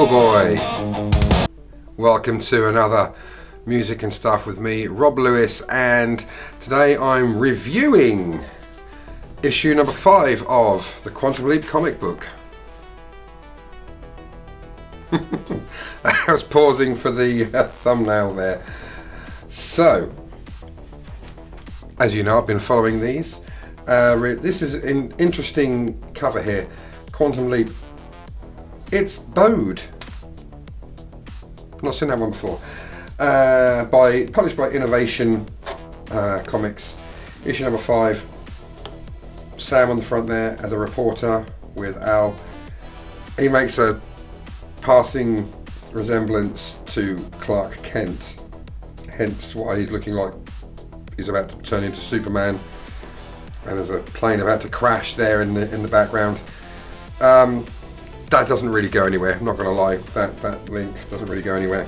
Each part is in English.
Oh boy! Welcome to another Music and Stuff with me, Rob Lewis, and today I'm reviewing issue number 5 of the Quantum Leap comic book. I was pausing for the thumbnail there. So, as you know, I've been following these. This is an interesting cover here. Quantum Leap. It's bowed. Not seen that one before. Published by Innovation Comics. Issue number 5. Sam on the front there as a reporter with Al. He makes a passing resemblance to Clark Kent, hence why he's looking like he's about to turn into Superman. And there's a plane about to crash there in the background. That doesn't really go anywhere. I'm not going to lie. That link doesn't really go anywhere.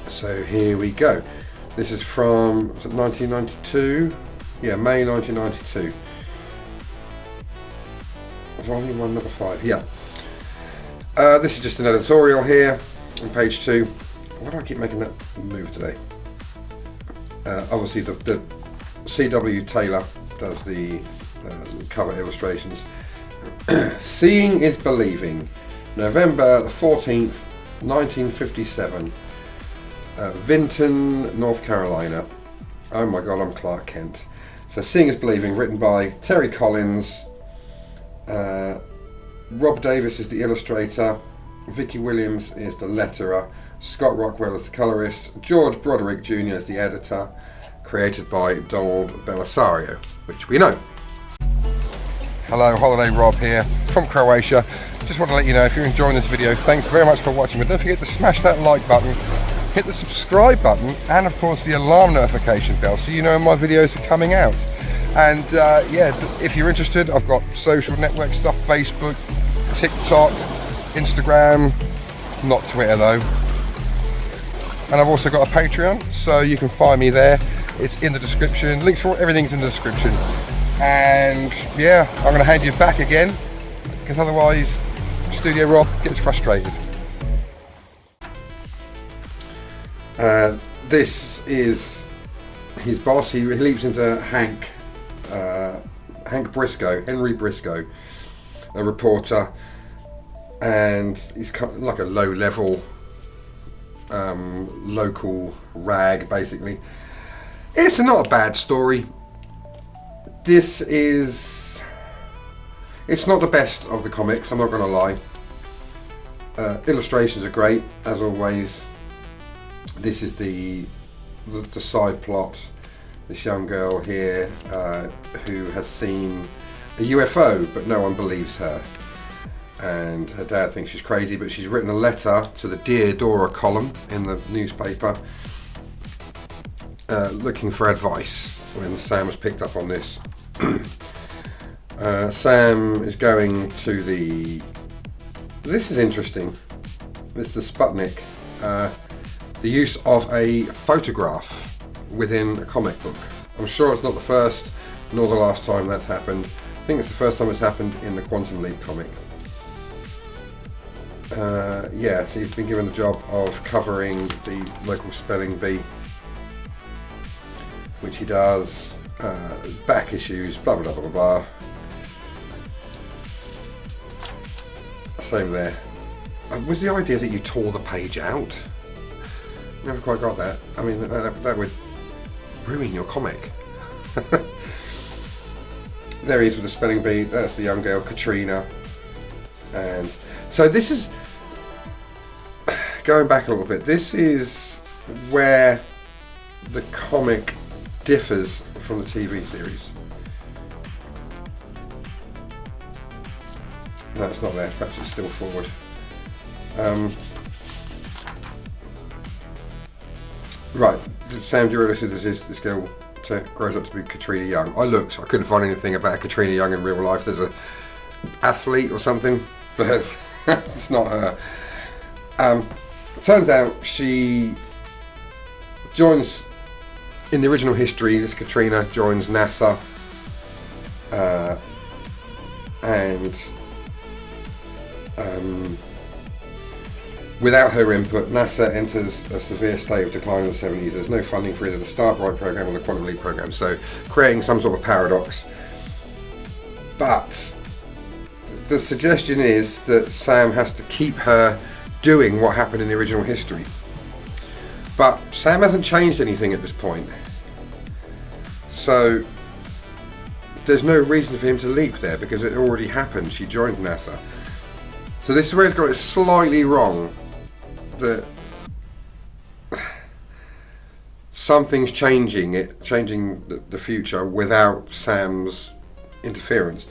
So here we go. This is from 1992. Yeah, May 1992. Volume 1, number 5. Yeah. This is just an editorial here on page 2. Why do I keep making that move today? Obviously, the C.W. Taylor does the cover illustrations. Seeing is Believing, November the 14th, 1957, Vinton, North Carolina. Oh my god, I'm Clark Kent. So Seeing is Believing, written by Terry Collins. Rob Davis is the illustrator, Vicky Williams is the letterer, Scott Rockwell is the colorist, George Broderick Jr. is the editor, created by Donald Belisario, which we know. Hello, Holiday Rob here from Croatia. Just want to let you know, if you're enjoying this video, thanks very much for watching, but don't forget to smash that like button, hit the subscribe button, and of course the alarm notification bell so you know when my videos are coming out. And yeah, if you're interested, I've got social network stuff, Facebook, TikTok, Instagram, not Twitter though. And I've also got a Patreon, so you can find me there. It's in the description. Links for everything's in the description. And yeah, I'm going to hand you back again, because otherwise Studio Rob gets frustrated. This is his boss. He leaps into Hank Briscoe, Henry Briscoe, a reporter, and he's kind of like a low-level local rag, basically. It's not a bad story. It's not the best of the comics, I'm not going to lie. Illustrations are great, as always. This is the side plot. This young girl here who has seen a UFO, but no one believes her. And her dad thinks she's crazy, but she's written a letter to the Dear Dora column in the newspaper looking for advice when Sam has picked up on this. Sam is going to this is interesting, it's the Sputnik, the use of a photograph within a comic book. I'm sure it's not the first nor the last time that's happened. I think it's the first time it's happened in the Quantum Leap comic. Yeah, so he's been given the job of covering the local spelling bee, which he does. Back issues, blah blah blah blah blah. Same there. Was the idea that you tore the page out? Never quite got that. I mean, that would ruin your comic. There he is with the spelling bee. That's the young girl, Katrina. And so this is, going back a little bit, this is where the comic differs from the TV series. No, it's not there. Perhaps it's still forward. Right, Sam Beckett is this girl grows up to be Katrina Young. I couldn't find anything about Katrina Young in real life. There's a athlete or something, but it's not her. Turns out she joins, in the original history, this Katrina joins NASA, and Without her input, NASA enters a severe state of decline in the 70s. There's no funding for either the Starbright program or the Quantum Leap program, so creating some sort of paradox. But the suggestion is that Sam has to keep her doing what happened in the original history. But Sam hasn't changed anything at this point. So there's no reason for him to leap there because it already happened. She joined NASA. So this is where it's got it slightly wrong. That something's changing the future without Sam's interference.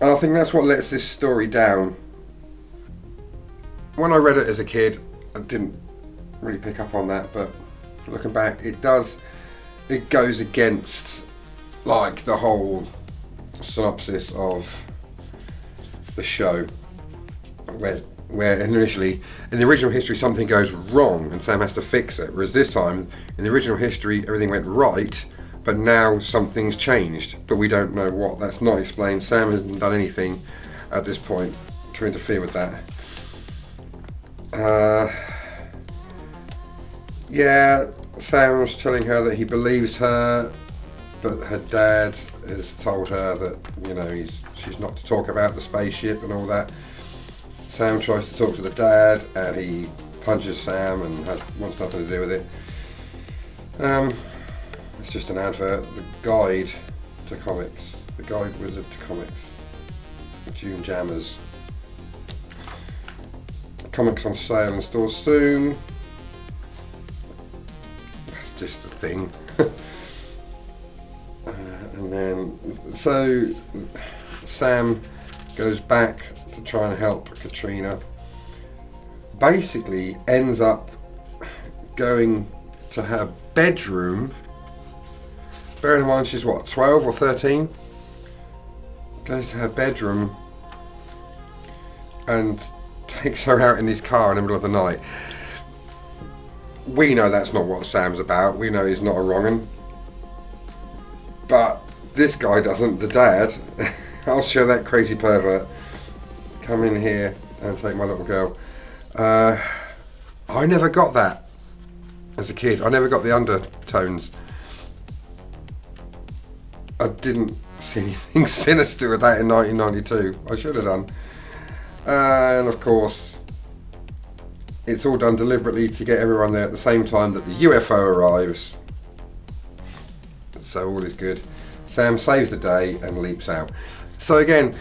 And I think that's what lets this story down. When I read it as a kid, I didn't really pick up on that, but looking back, it goes against like the whole synopsis of the show, where initially in the original history something goes wrong and Sam has to fix it, whereas this time in the original history everything went right, but now something's changed, but we don't know what. That's not explained. Sam hasn't done anything at this point to interfere with that. Yeah, Sam's telling her that he believes her, but her dad has told her that, you know, she's not to talk about the spaceship and all that. Sam tries to talk to the dad and he punches Sam and wants nothing to do with it. It's just an advert. The guide to comics. The guide wizard to comics. June Jammers. Comics on sale in stores soon. That's just a thing. And then, so Sam goes back to try and help Katrina. Basically ends up going to her bedroom. Bearing in mind she's what, 12 or 13? Goes to her bedroom and takes her out in his car in the middle of the night. We know that's not what Sam's about. We know he's not a wrong'un. But this guy doesn't, the dad. I'll show that crazy pervert. Come in here and take my little girl. I never got that as a kid. I never got the undertones. I didn't see anything sinister with that in 1992. I should have done. And of course, it's all done deliberately to get everyone there at the same time that the UFO arrives. So all is good. Sam saves the day and leaps out. So again,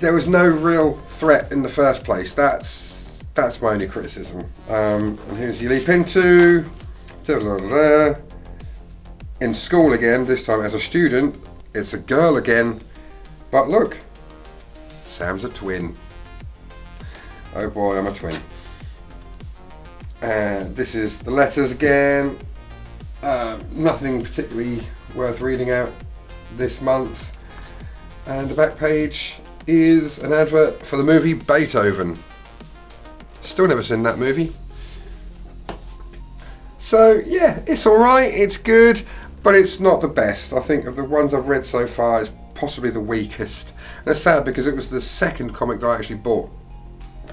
there was no real threat in the first place. That's my only criticism. And who does he leap into? In school again, this time as a student. It's a girl again. But look, Sam's a twin. Oh boy, I'm a twin. And this is the letters again. Nothing particularly worth reading out this month. And the back page is an advert for the movie Beethoven. Still never seen that movie. So yeah, it's alright, it's good, but it's not the best. I think of the ones I've read so far, it's possibly the weakest. And it's sad because it was the second comic that I actually bought.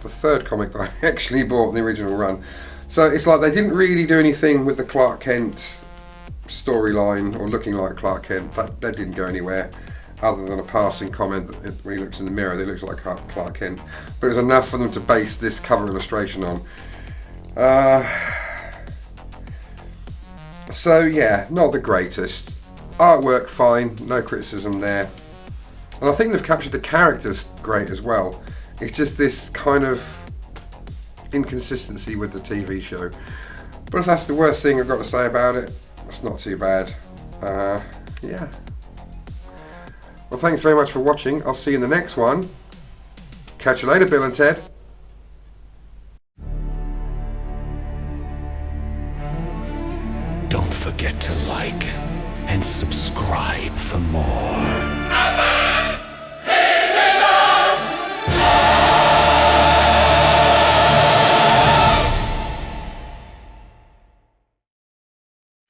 The third comic that I actually bought in the original run. So it's like they didn't really do anything with the Clark Kent storyline, or looking like Clark Kent. That didn't go anywhere, other than a passing comment that when he looks in the mirror, he looks like Clark Kent. But it was enough for them to base this cover illustration on. So yeah, not the greatest. Artwork fine, no criticism there. And I think they've captured the characters great as well. It's just this kind of inconsistency with the TV show. But if that's the worst thing I've got to say about it, that's not too bad. Yeah. Well, thanks very much for watching. I'll see you in the next one. Catch you later, Bill and Ted. Don't forget to like and subscribe for more.